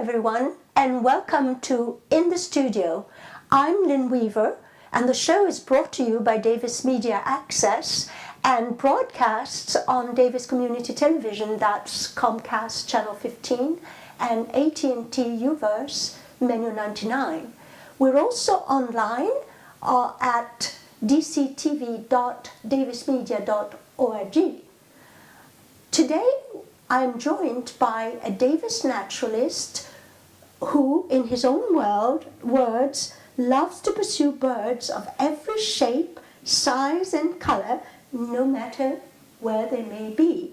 everyone, and welcome to In the Studio. I'm Lynn Weaver, and the show is brought to you by Davis Media Access and broadcasts on Davis Community Television, that's Comcast Channel 15 and AT&T Uverse Menu 99. We're also online at dctv.davismedia.org. Today, I'm joined by a Davis naturalist who, in his own words, loves to pursue birds of every shape, size, and color, no matter where they may be.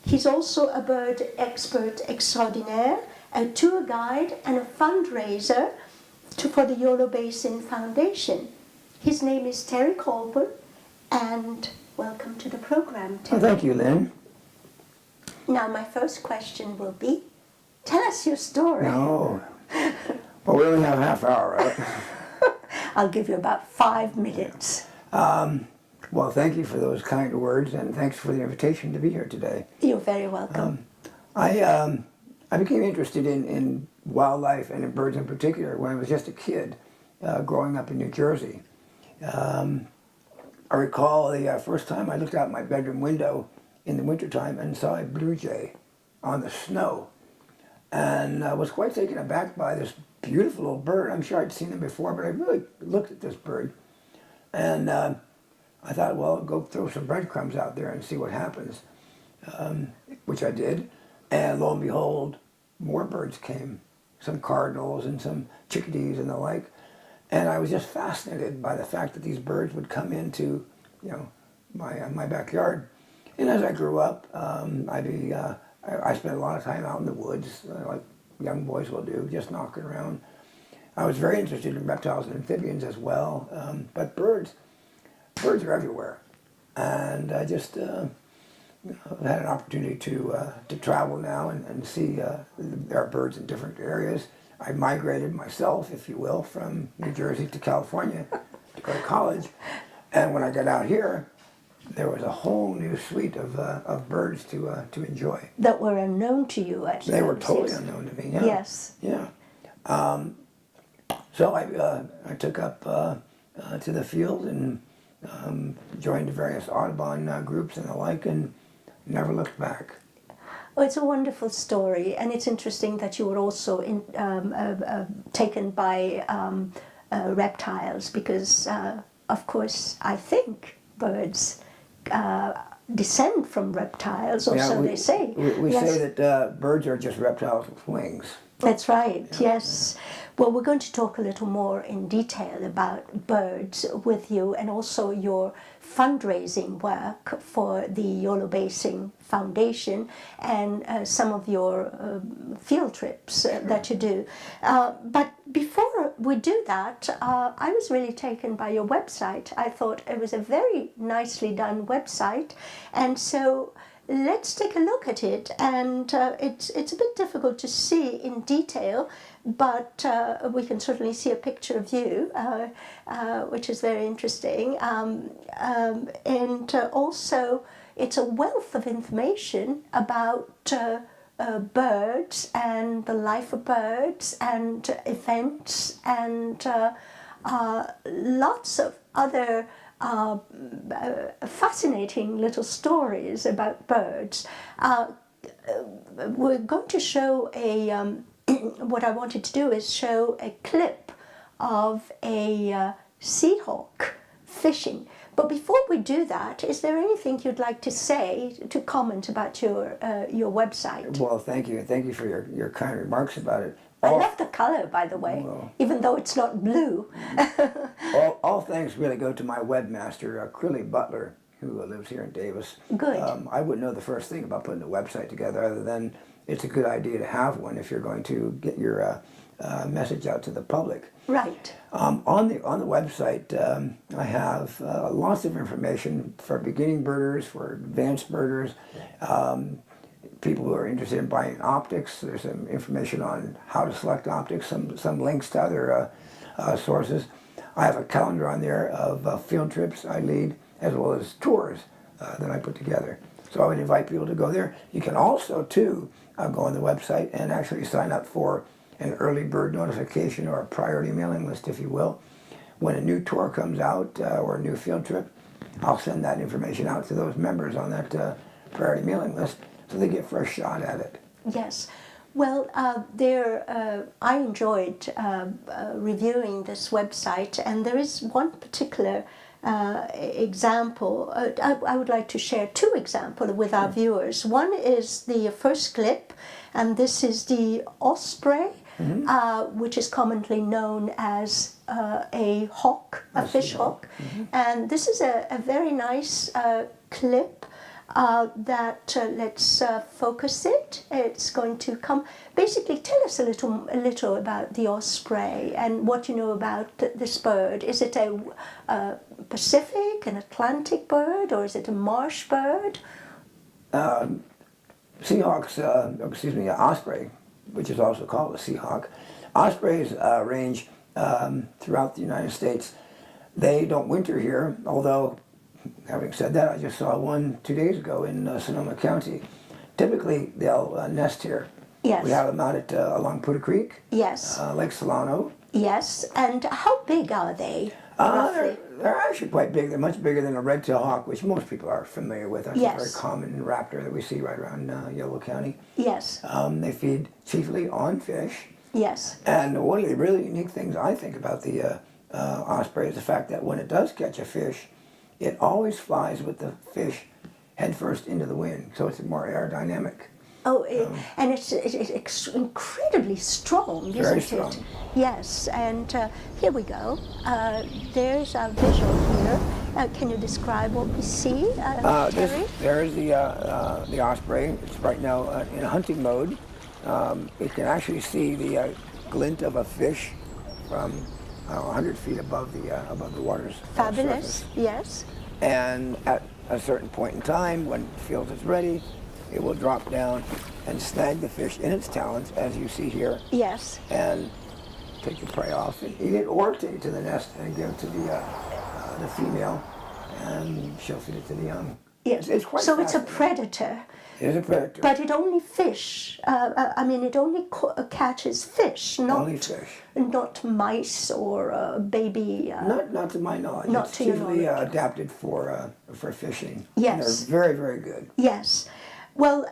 He's also a bird expert extraordinaire, a tour guide, and a fundraiser for the Yolo Basin Foundation. His name is Terry Colburn, and welcome to the program, Terry. Well, thank you, Lynn. Now, my first question will be, tell us your story. No. Well, we only have a half hour, right? I'll give you about 5 minutes. Well, thank you for those kind words, and thanks for the invitation to be here today. You're very welcome. I became interested in wildlife and in birds in particular when I was just a kid growing up in New Jersey. I recall the first time I looked out my bedroom window in the wintertime and saw a blue jay on the snow. And I was quite taken aback by this beautiful little bird. I'm sure I'd seen him before, but I really looked at this bird. And I thought, well, I'll go throw some breadcrumbs out there and see what happens, which I did. And lo and behold, more birds came, some cardinals and some chickadees and the like. And I was just fascinated by the fact that these birds would come into, my backyard. And as I grew up, I spent a lot of time out in the woods, like young boys will do, just knocking around. I was very interested in reptiles and amphibians as well, but birds are everywhere. And I just had an opportunity to travel now and see there are birds in different areas. I migrated myself, if you will, from New Jersey to California to go to college. And when I got out here, there was a whole new suite of birds to enjoy. That were unknown to you, actually. They were totally unknown to me, yeah. Yes. Yeah. So I took up to the field and joined various Audubon groups and the like, and never looked back. Well, it's a wonderful story, and it's interesting that you were also taken by reptiles, because, of course, I think birds descend from reptiles, or so they say. We yes. say that birds are just reptiles with wings. That's right, yes. Well, we're going to talk a little more in detail about birds with you, and also your fundraising work for the Yolo Basin Foundation, and some of your field trips that you do. But before we do that, I was really taken by your website. I thought it was a very nicely done website, and so let's take a look at it. And it's a bit difficult to see in detail, but we can certainly see a picture of you, which is very interesting. And also, it's a wealth of information about birds and the life of birds and events and lots of other fascinating little stories about birds. We're going to show what I wanted to do is show a clip of a sea hawk fishing. But before we do that, is there anything you'd like to say, to comment about your website? Well, thank you. Thank you for your kind remarks about it. I love the color, by the way, even though it's not blue. all thanks really go to my webmaster, Crilly Butler, who lives here in Davis. Good. I wouldn't know the first thing about putting a website together, other than it's a good idea to have one if you're going to get your message out to the public. Right. On the website, I have lots of information for beginning birders, for advanced birders, people who are interested in buying optics. There's some information on how to select optics, some links to other sources. I have a calendar on there of field trips I lead, as well as tours that I put together. So I would invite people to go there. You can also, too, go on the website and actually sign up for an early bird notification or a priority mailing list, if you will. When a new tour comes out or a new field trip, I'll send that information out to those members on that priority mailing list so they get first shot at it. Yes. Well, I enjoyed reviewing this website, and there is one particular example. I would like to share two examples with our viewers. One is the first clip, and this is the osprey, which is commonly known as a hawk, a fish hawk. And this is a very nice clip that let's focus it. It's going to come. Basically, tell us a little about the osprey and what you know about this bird. Is it a Pacific, an Atlantic bird, or is it a marsh bird? Seahawks, osprey, which is also called a seahawk. Ospreys range throughout the United States. They don't winter here, although, having said that, I just saw one 2 days ago in Sonoma County. Typically, they'll nest here. Yes. We have them out at along Puda Creek. Yes. Lake Solano. Yes. And how big are they? Roughly? They're actually quite big. They're much bigger than a red-tailed hawk, which most people are familiar with. That's Yes. a very common raptor that we see right around Yolo County. Yes. They feed chiefly on fish. Yes. And one of the really unique things I think about the osprey is the fact that when it does catch a fish, it always flies with the fish headfirst into the wind, so it's more aerodynamic. Oh, and it's incredibly strong, isn't Very it? strong. Yes, and here we go. There's our visual here. Can you describe what we see, Terry? There is the osprey. It's right now in hunting mode. It can actually see the glint of a fish from 100 feet above the water's Fabulous, surface. yes. And at a certain point in time, when it feels it's ready, it will drop down and snag the fish in its talons, as you see here. Yes. And take the prey off and eat it, or take it to the nest and give it to the female, and she'll feed it to the young. Yes. It's quite so it's a fascinating. predator. It is a predator. But it only it only catches fish, Only fish. not mice or baby. Not to my knowledge. Not it's to your chiefly knowledge. adapted for fishing. Yes. And they're very, very good. Yes. Well,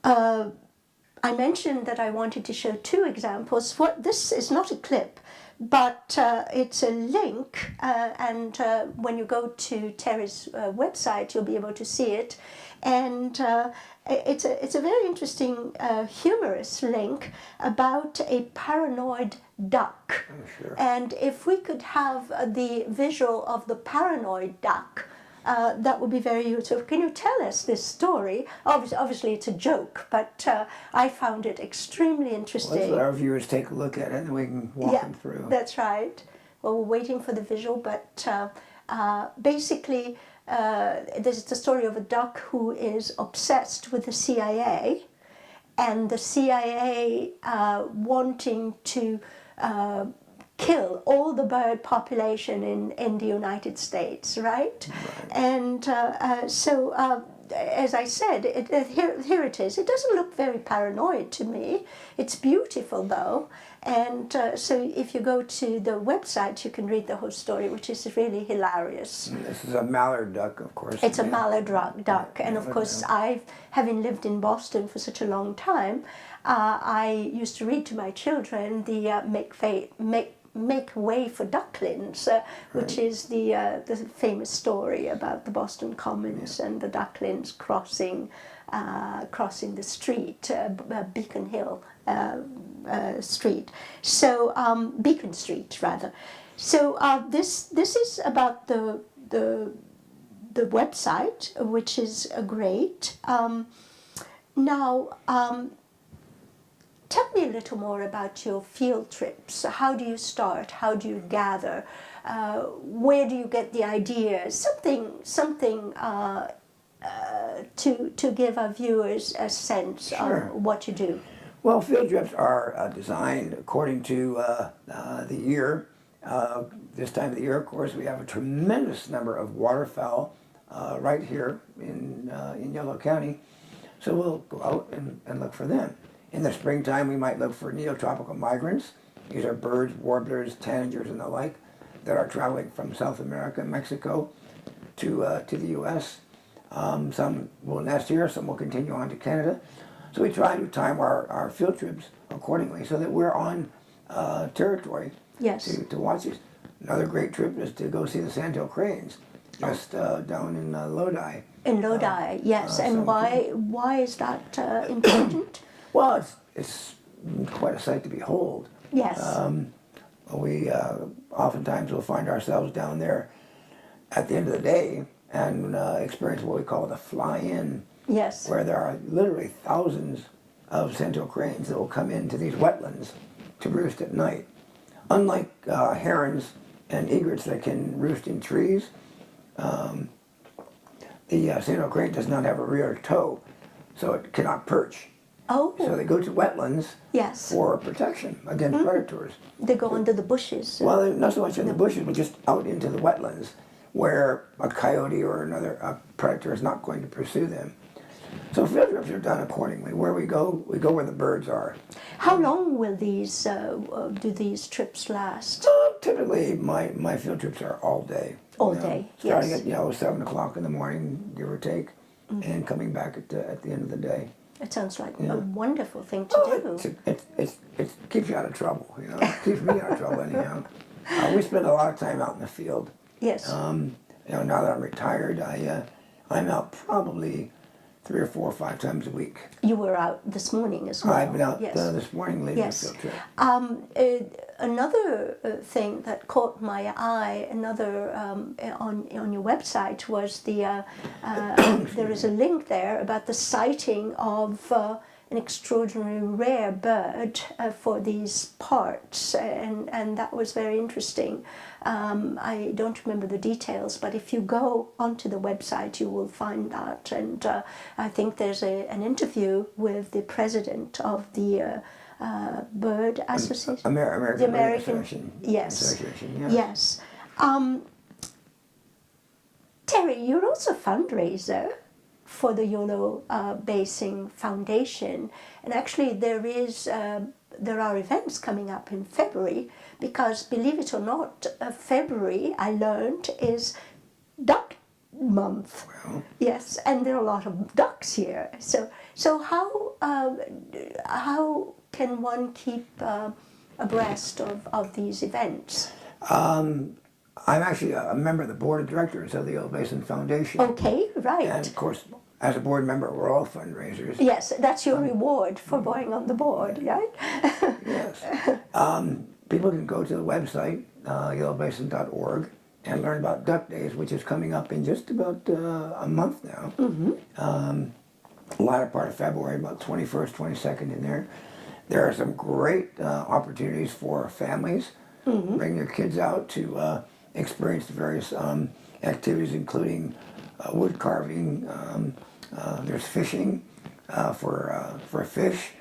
I mentioned that I wanted to show two examples. This is not a clip, but it's a link, and when you go to Terry's website, you'll be able to see it. And it's a very interesting, humorous link about a paranoid duck. Oh, sure. And if we could have the visual of the paranoid duck, that would be very useful. Can you tell us this story? Obviously it's a joke, but I found it extremely interesting. Let's let our viewers take a look at it, and we can walk them through. That's right. Well, we're waiting for the visual, but basically this is the story of a duck who is obsessed with the CIA, and the CIA wanting to kill all the bird population in the United States, right? And so, as I said, here it is. It doesn't look very paranoid to me. It's beautiful, though. And so if you go to the website, you can read the whole story, which is really hilarious. This is a mallard duck, of course. It's a mallard duck. And of course, having lived in Boston for such a long time, I used to read to my children the Make Way for Ducklings, which is the famous story about the Boston Commons and the ducklings crossing the street, Beacon Hill Street. So Beacon Street rather. So this is about the website, which is great. Now. Tell me a little more about your field trips. How do you start? How do you gather? Where do you get the ideas? Something to give our viewers a sense of what you do. Well, field trips are designed according to the year. This time of the year, of course, we have a tremendous number of waterfowl right here in Yolo County. So we'll go out and look for them. In the springtime, we might look for neotropical migrants. These are birds, warblers, tanagers, and the like that are traveling from South America, Mexico, to the U.S. Some will nest here, some will continue on to Canada. So we try to time our field trips accordingly so that we're on territory Yes. to watch these. Another great trip is to go see the sandhill cranes, just down in Lodi. In Lodi, yes. And so- why is that important? Well, it's quite a sight to behold. Yes. We oftentimes will find ourselves down there at the end of the day and experience what we call the fly-in, Yes. where there are literally thousands of sandhill cranes that will come into these wetlands to roost at night. Unlike herons and egrets that can roost in trees, the sandhill crane does not have a rear toe, so it cannot perch. Oh, So they go to wetlands yes. for protection against predators. They go under the bushes. Well, they're not so much in the bushes, but just out into the wetlands where a coyote or another predator is not going to pursue them. So field trips are done accordingly. Where we go where the birds are. How long will these do these trips last? Typically, my field trips are all day. All day, Starting yes. at 7 o'clock in the morning, give or take, and coming back at the end of the day. It sounds like a wonderful thing to do. It keeps you out of trouble, you know. It keeps me out of trouble anyhow. We spend a lot of time out in the field. Yes. Now that I'm retired, I'm out probably 3 or 4 or 5 times a week. You were out this morning as well. I've been out Yes. this morning leading Yes. a field trip. Another thing that caught my eye, on your website, was there is a link there about the sighting of an extraordinarily rare bird for these parts, and that was very interesting. I don't remember the details, but if you go onto the website, you will find that. And I think there's an interview with the president of the Bird Association. American The Bird American, Association. yes. Association, yes. Yes. Terry, you're also a fundraiser for the YOLO Basing Foundation, and actually there are events coming up in February, because believe it or not, February, I learned, is duck month. Well, Yes, and there are a lot of ducks here. So how can one keep abreast of these events? I'm actually a member of the board of directors of the Yellow Basin Foundation. Okay, right. And of course, as a board member, we're all fundraisers. Yes, that's your reward for going on the board, right? Yes. People can go to the website, yellowbasin.org, and learn about Duck Days, which is coming up in just about a month now. Latter part of February, about 21st, 22nd in there. There are some great opportunities for families. Bring your kids out to experience the various activities, including wood carving. There's fishing for fish,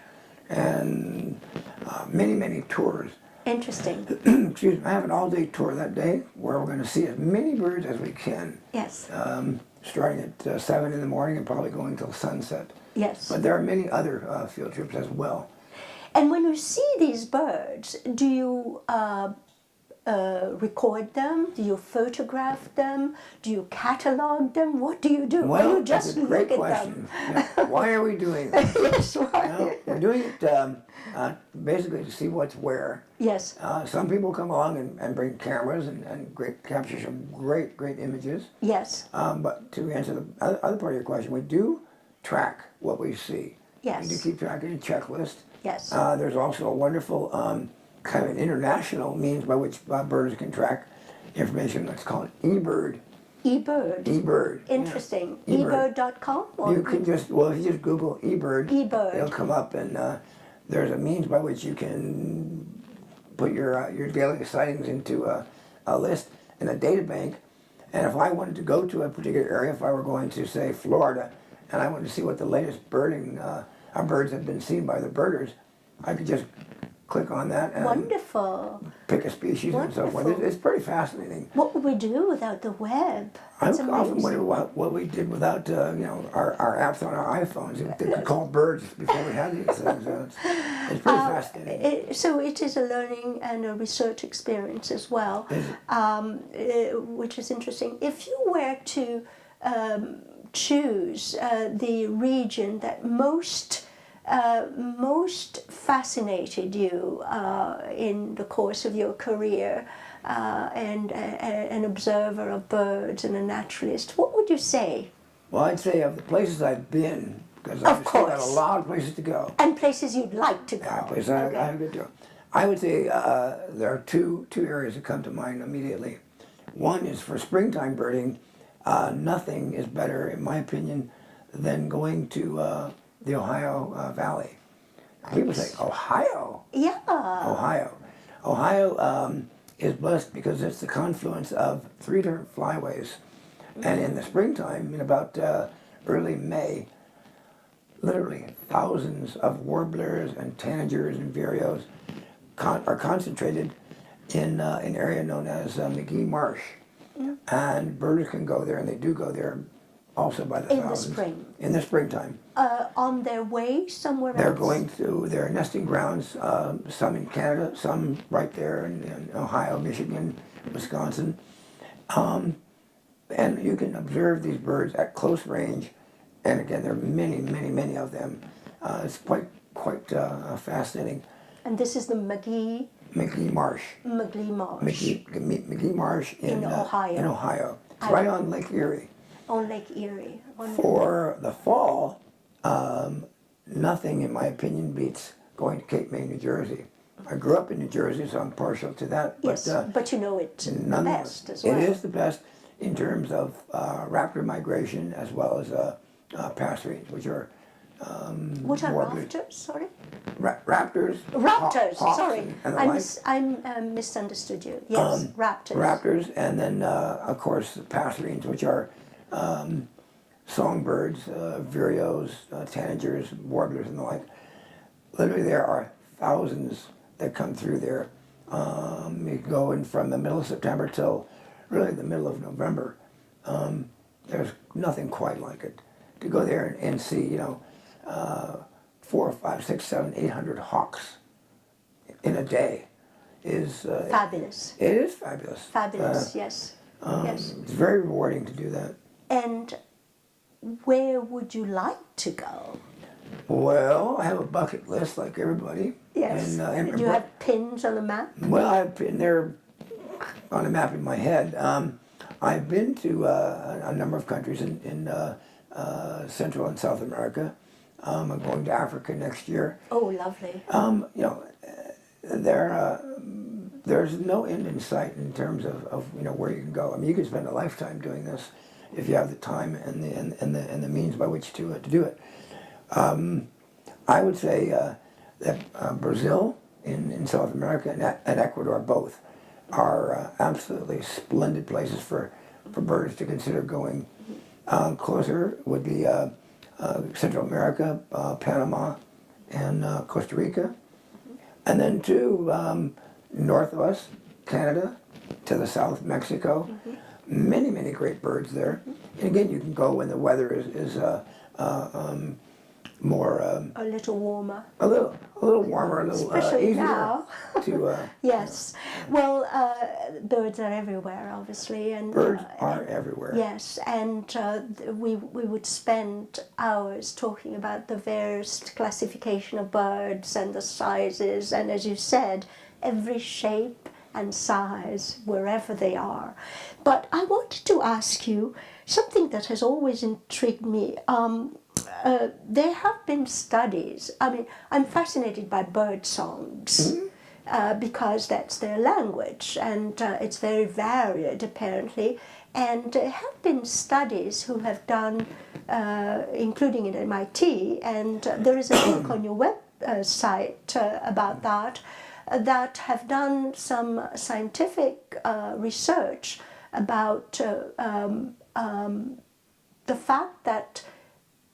and many tours. Interesting. Excuse me. I have an all-day tour that day where we're going to see as many birds as we can. Yes. Starting at 7 in the morning and probably going till sunset. Yes. But there are many other field trips as well. And when you see these birds, do you record them? Do you photograph them? Do you catalog them? What do you do? Well, or you just that's a great look question. at them? Yeah. Why are we doing this? Yes, why? Well, we're doing it basically to see what's where. Yes. Some people come along and bring cameras and capture some great images. Yes. But to answer the other part of your question, we do track what we see. Yes. We do keep track in a checklist. Yes. There's also a wonderful kind of an international means by which birds can track information that's called eBird. eBird. eBird. Interesting. Yeah. eBird. eBird.com? Or You can just, well, if you just Google eBird, eBird. it'll come up, and there's a means by which you can put your daily sightings into a list in a data bank. And if I wanted to go to a particular area, if I were going to, say, Florida, and I wanted to see what the latest birds have been seen by the birders, I could just click on that and Wonderful. pick a species and so forth. Wonderful. It's pretty fascinating. What would we do without the web? I It's often amazing. wonder what we did without our apps on our iPhones. They could call birds before we had these things. It's pretty fascinating. So it is a learning and a research experience as well, which is interesting. If you were to choose the region that most fascinated you in the course of your career, and an observer of birds and a naturalist, what would you say? Well, I'd say of the places I've been, because I've still got a lot of places to go. And places you'd like to go. Yeah, places I have to go. I would say there are two areas that come to mind immediately. One is for springtime birding. Nothing is better, in my opinion, than going to the Ohio Valley. People say, Ohio? Yeah. Ohio is blessed because it's the confluence of 3 different flyways. And in the springtime, in about early May, literally thousands of warblers and tanagers and vireos are concentrated in an area known as McGee Marsh. And birders can go there, and they do go there also by the thousands. In the spring. In the springtime. On their way somewhere They're else? going to their nesting grounds, some in Canada, some right there in Ohio, Michigan, Wisconsin. And you can observe these birds at close range. And again, there are many, many, many of them. It's quite fascinating. And this is the McGee Marsh. McGee Marsh. McGee Marsh in Ohio. In Ohio. It's right on Lake Erie. On Lake Erie. For the fall, nothing, in my opinion, beats going to Cape May, New Jersey. I grew up in New Jersey, so I'm partial to that. Yes, but you know it's the best as well. It is the best in terms of raptor migration as well as passerines, which are what are warblers. rafters? Sorry. Raptors. Raptors. Hawks Sorry, and the I misunderstood you. Yes, raptors. Raptors, and then of course passerines, which are songbirds, vireos, tanagers, warblers, and the like. Literally, there are thousands that come through there. You go in from the middle of September till really the middle of November. There's nothing quite like it. To go there and see, 4, 5, 6, 7, 800 hawks in a day is fabulous. It is fabulous. Fabulous, yes. Yes. It's very rewarding to do that. And where would you like to go? Well, I have a bucket list like everybody. Yes. And do you have pins on the map? Well, I've been there on a map in my head. I've been to a number of countries in Central and South America. I'm going to Africa next year. Oh, lovely. There's no end in sight in terms of where you can go. I mean, you can spend a lifetime doing this if you have the time and the means by which to do it. I would say that Brazil in South America and Ecuador both are absolutely splendid places for birds to consider going. Closer would be Central America, Panama, and Costa Rica. And then to north of us, Canada, to the south, Mexico. Many, many great birds there. And again, you can go when the weather is more... a little warmer. A little warmer, a little Especially easier now. to... Yes. Well, birds are everywhere, obviously. And birds are everywhere. Yes, and we would spend hours talking about the various classification of birds and the sizes, and as you said, every shape and size wherever they are. But I wanted to ask you something that has always intrigued me. There have been studies. I mean, I'm fascinated by bird songs. Because that's their language, and it's very varied apparently. And there have been studies who have done, including at MIT, and there is a link on your website about that, that have done some scientific research about the fact that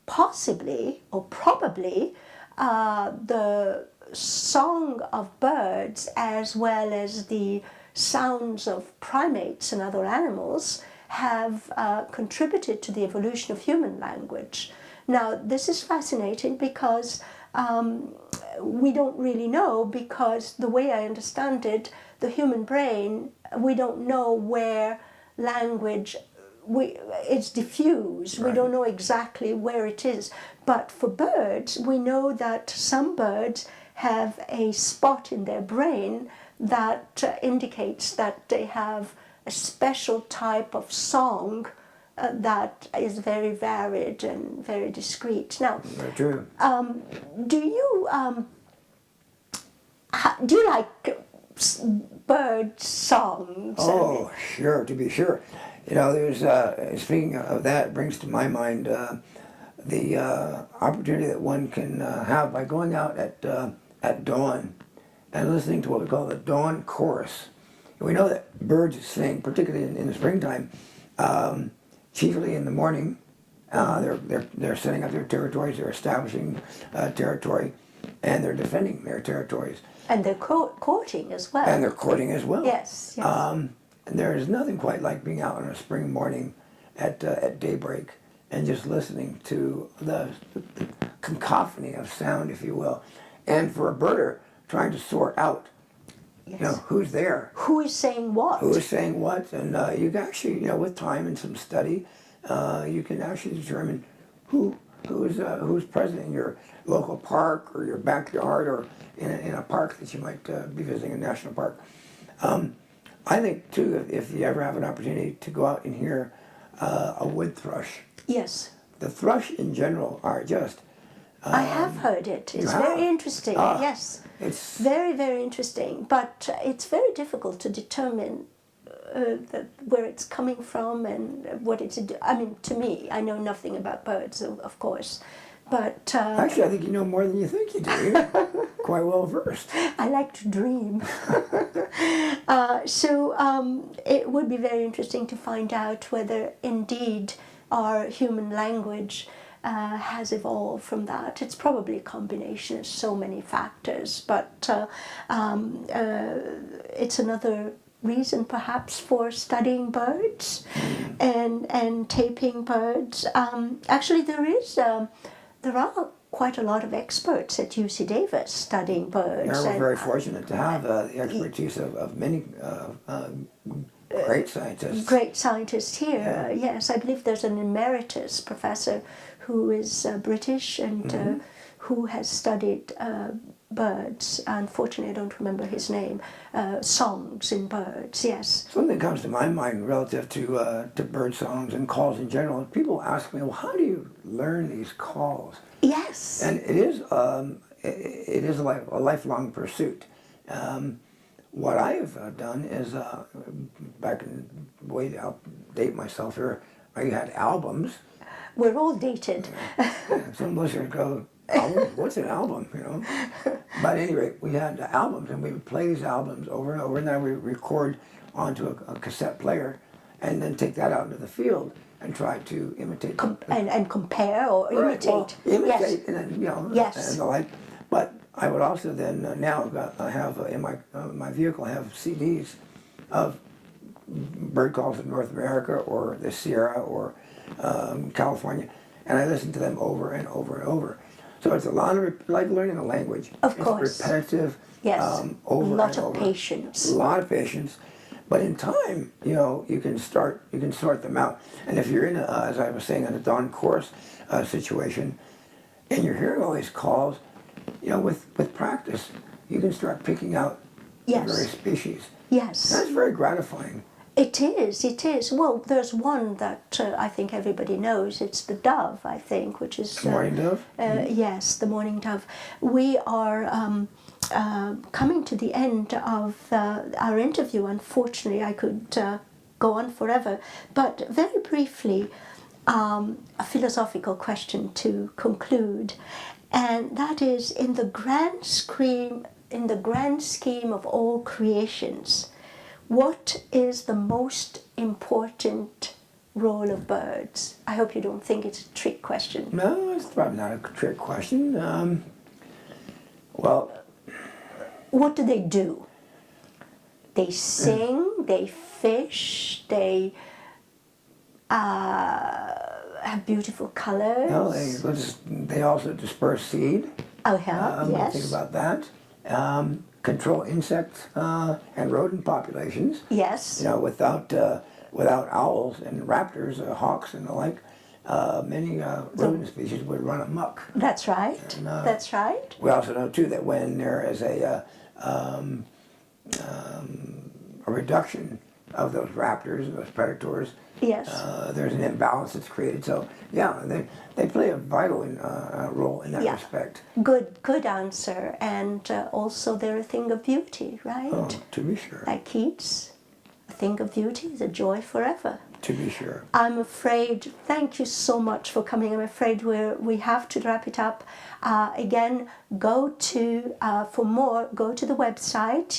possibly or probably the song of birds as well as the sounds of primates and other animals have contributed to the evolution of human language. Now, this is fascinating because we don't really know, because the way I understand it, the human brain, we don't know where language, it's diffuse. Right. We don't know exactly where it is. But for birds, we know that some birds have a spot in their brain that indicates that they have a special type of song that is very varied and very discreet. Now, Very true. do you do you like bird songs? Oh, sure, to be sure. You know, there's, speaking of that, it brings to my mind the opportunity that one can have by going out at dawn and listening to what we call the dawn chorus. And we know that birds sing, particularly in the springtime, chiefly in the morning. They're setting up their territories, they're establishing territory, and they're defending their territories. And they're courting as well. And they're courting as well. Yes, yes. And there is nothing quite like being out on a spring morning at daybreak and just listening to the cacophony of sound, if you will. And for a birder, trying to sort out, Yes. you know, who's there. Who is saying what? Who is saying what. And you can actually, you know, with time and some study, you can actually determine who's present in your local park or your backyard or in a park that you might be visiting, a national park. I think, too, if you ever have an opportunity to go out and hear a wood thrush. Yes. The thrush in general are just... I have heard it. It's very interesting. Yes. It's very, very interesting. But it's very difficult to determine where it's coming from and what it's... I mean, to me, I know nothing about birds, of course. But actually, I think you know more than you think you do. You're quite well versed. I like to dream. So it would be very interesting to find out whether indeed our human language has evolved from that. It's probably a combination of so many factors, but it's another reason perhaps for studying birds and taping birds. Actually, there are quite a lot of experts at UC Davis studying birds. Yeah, we're very fortunate to have the expertise of many great scientists. Great scientists here, yes. I believe there's an emeritus professor who is British and who has studied birds. Unfortunately, I don't remember his name. Songs in birds, yes. Something that comes to my mind relative to bird songs and calls in general. People ask me, well, how do you learn these calls? Yes. And it is a lifelong pursuit. What I have done is, back in, I'll date myself here, I had albums. We're all dated. Some listeners go, album? What's an album, you know? But at any rate, we had albums, and we would play these albums over and over, and then we would record onto a cassette player, and then take that out into the field and try to imitate. And compare or imitate. Well, imitate, yes. and then, you know, Yes. and the like. But I would also then, now I have in my vehicle, I have CDs of bird calls in North America or the Sierra or California, and I listen to them over and over and over. So it's a lot of, like learning a language. Of course. It's repetitive, Yes. over a lot and of over. patience. A lot of patience. But in time, you know, you can sort them out. And if you're in, as I was saying, in a dawn chorus situation, and you're hearing all these calls, you know, with practice, you can start picking out Yes. the various species. Yes. That's very gratifying. It is, it is. Well, there's one that I think everybody knows. It's the dove, I think, which is... The mourning dove? Yes, the mourning dove. We are coming to the end of our interview. Unfortunately, I could go on forever. But very briefly, a philosophical question to conclude. And that is, in the grand scheme of all creations, what is the most important role of birds? I hope you don't think it's a trick question. No, it's probably not a trick question. Well, what do? They sing, they fish, they have beautiful colors. No, they also disperse seed. Oh, yeah, yes. Think about that. Control insect and rodent populations. Yes. Without owls and raptors, hawks and the like, many rodent species would run amok. That's right. And, That's right. We also know too that when there is a reduction of those raptors, those predators, Yes. there's an imbalance that's created. So yeah, they play a vital role in that respect. Good answer. And also they're a thing of beauty, right? Oh, to be sure. Like Keats, a thing of beauty is a joy forever. To be sure. I'm afraid, thank you so much for coming. I'm afraid we have to wrap it up. Again, for more, go to the website,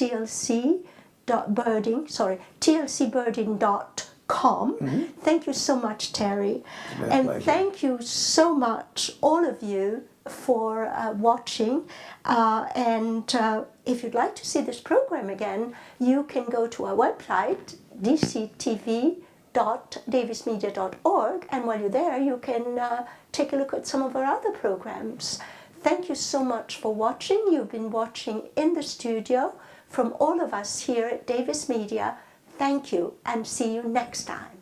tlcbirding.com. Thank you so much, Terry. And pleasure. thank you so much, all of you, for watching. If you'd like to see this program again, you can go to our website, dctv.davismedia.org, and while you're there, you can take a look at some of our other programs. Thank you so much for watching. You've been watching in the studio. From all of us here at Davis Media, thank you and see you next time.